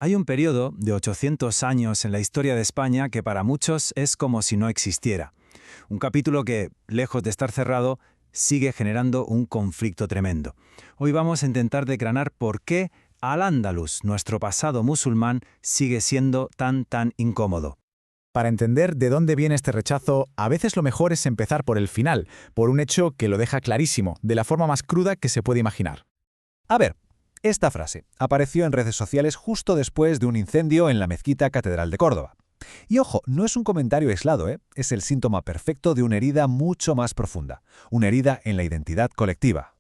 Hay un periodo de 800 años en la historia de España que para muchos es como si no existiera. Un capítulo que, lejos de estar cerrado, sigue generando un conflicto tremendo. Hoy vamos a intentar desgranar por qué Al-Ándalus, nuestro pasado musulmán, sigue siendo tan incómodo. Para entender de dónde viene este rechazo, a veces lo mejor es empezar por el final, por un hecho que lo deja clarísimo, de la forma más cruda que se puede imaginar. A ver, esta frase apareció en redes sociales justo después de un incendio en la mezquita Catedral de Córdoba. Y ojo, no es un comentario aislado, es el síntoma perfecto de una herida mucho más profunda, una herida en la identidad colectiva.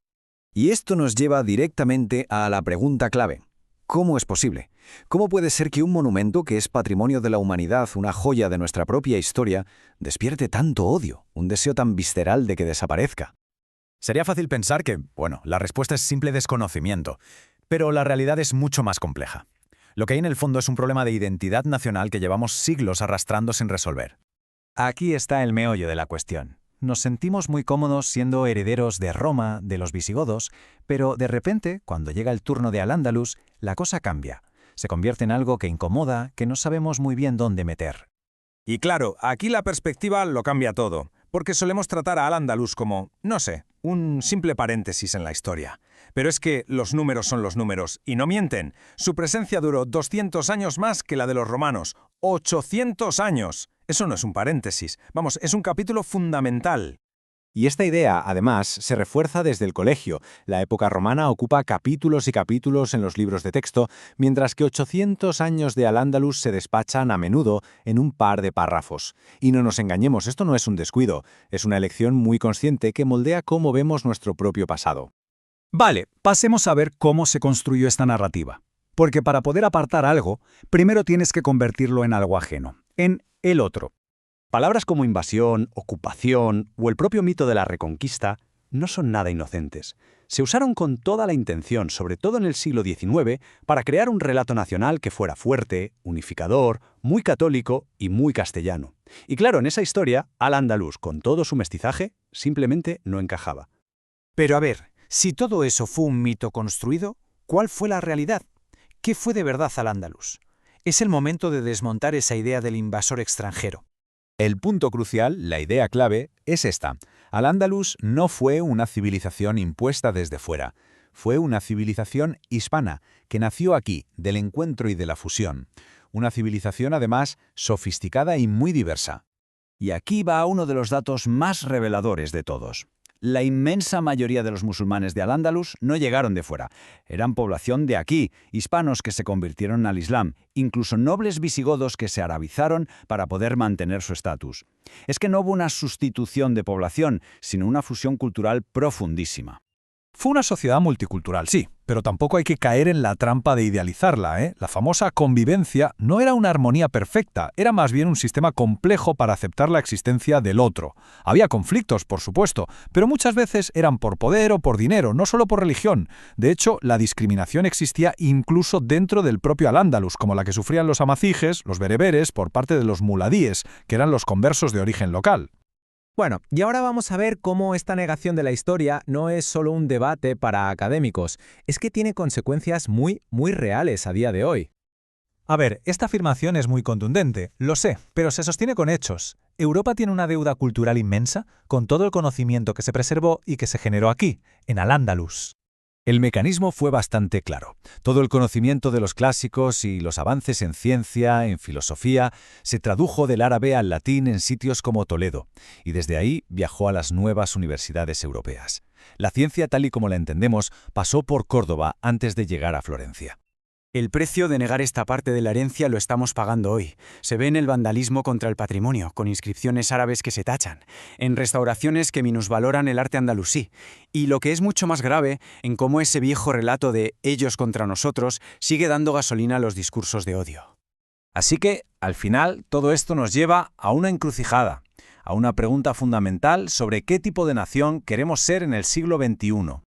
Y esto nos lleva directamente a la pregunta clave. ¿Cómo es posible? ¿Cómo puede ser que un monumento que es patrimonio de la humanidad, una joya de nuestra propia historia, despierte tanto odio, un deseo tan visceral de que desaparezca? Sería fácil pensar que, la respuesta es simple desconocimiento, pero la realidad es mucho más compleja. Lo que hay en el fondo es un problema de identidad nacional que llevamos siglos arrastrando sin resolver. Aquí está el meollo de la cuestión. Nos sentimos muy cómodos siendo herederos de Roma, de los visigodos, pero de repente, cuando llega el turno de Al-Ándalus, la cosa cambia. Se convierte en algo que incomoda, que no sabemos muy bien dónde meter. Y claro, aquí la perspectiva lo cambia todo, porque solemos tratar a Al-Ándalus como, no sé, un simple paréntesis en la historia. Pero es que los números son los números, y no mienten. Su presencia duró 200 años más que la de los romanos. ¡800 años! Eso no es un paréntesis. Vamos, es un capítulo fundamental. Y esta idea, además, se refuerza desde el colegio. La época romana ocupa capítulos y capítulos en los libros de texto, mientras que 800 años de Al-Ándalus se despachan a menudo en un par de párrafos. Y no nos engañemos, esto no es un descuido, es una elección muy consciente que moldea cómo vemos nuestro propio pasado. Vale, pasemos a ver cómo se construyó esta narrativa. Porque para poder apartar algo, primero tienes que convertirlo en algo ajeno, en el otro. Palabras como invasión, ocupación o el propio mito de la reconquista no son nada inocentes. Se usaron con toda la intención, sobre todo en el siglo XIX, para crear un relato nacional que fuera fuerte, unificador, muy católico y muy castellano. Y claro, en esa historia, Al-Ándalus, con todo su mestizaje, simplemente no encajaba. Pero a ver, si todo eso fue un mito construido, ¿cuál fue la realidad? ¿Qué fue de verdad Al-Ándalus? Es el momento de desmontar esa idea del invasor extranjero. El punto crucial, la idea clave, es esta. Al-Ándalus no fue una civilización impuesta desde fuera. Fue una civilización hispana, que nació aquí, del encuentro y de la fusión. Una civilización, además, sofisticada y muy diversa. Y aquí va uno de los datos más reveladores de todos. La inmensa mayoría de los musulmanes de Al-Ándalus no llegaron de fuera. Eran población de aquí, hispanos que se convirtieron al Islam, incluso nobles visigodos que se arabizaron para poder mantener su estatus. Es que no hubo una sustitución de población, sino una fusión cultural profundísima. Fue una sociedad multicultural, sí, pero tampoco hay que caer en la trampa de idealizarla, La famosa convivencia no era una armonía perfecta, era más bien un sistema complejo para aceptar la existencia del otro. Había conflictos, por supuesto, pero muchas veces eran por poder o por dinero, no solo por religión. De hecho, la discriminación existía incluso dentro del propio Al-Ándalus, como la que sufrían los amazijes, los bereberes, por parte de los muladíes, que eran los conversos de origen local. Bueno, y ahora vamos a ver cómo esta negación de la historia no es solo un debate para académicos, es que tiene consecuencias muy reales a día de hoy. A ver, esta afirmación es muy contundente, lo sé, pero se sostiene con hechos. Europa tiene una deuda cultural inmensa con todo el conocimiento que se preservó y que se generó aquí, en Al-Ándalus. El mecanismo fue bastante claro. Todo el conocimiento de los clásicos y los avances en ciencia, en filosofía, se tradujo del árabe al latín en sitios como Toledo, y desde ahí viajó a las nuevas universidades europeas. La ciencia, tal y como la entendemos, pasó por Córdoba antes de llegar a Florencia. El precio de negar esta parte de la herencia lo estamos pagando hoy. Se ve en el vandalismo contra el patrimonio, con inscripciones árabes que se tachan, en restauraciones que minusvaloran el arte andalusí, y lo que es mucho más grave, en cómo ese viejo relato de ellos contra nosotros sigue dando gasolina a los discursos de odio. Así que, al final, todo esto nos lleva a una encrucijada, a una pregunta fundamental sobre qué tipo de nación queremos ser en el siglo XXI.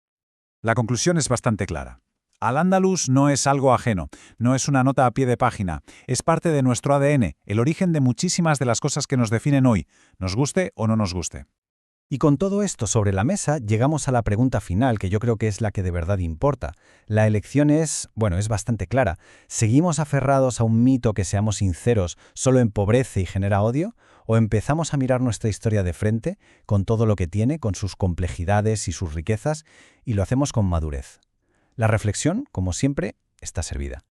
La conclusión es bastante clara. Al-Ándalus no es algo ajeno, no es una nota a pie de página, es parte de nuestro ADN, el origen de muchísimas de las cosas que nos definen hoy, nos guste o no nos guste. Y con todo esto sobre la mesa, llegamos a la pregunta final, que yo creo que es la que de verdad importa. La elección es bastante clara. ¿Seguimos aferrados a un mito que, seamos sinceros, solo empobrece y genera odio? ¿O empezamos a mirar nuestra historia de frente, con todo lo que tiene, con sus complejidades y sus riquezas, y lo hacemos con madurez? La reflexión, como siempre, está servida.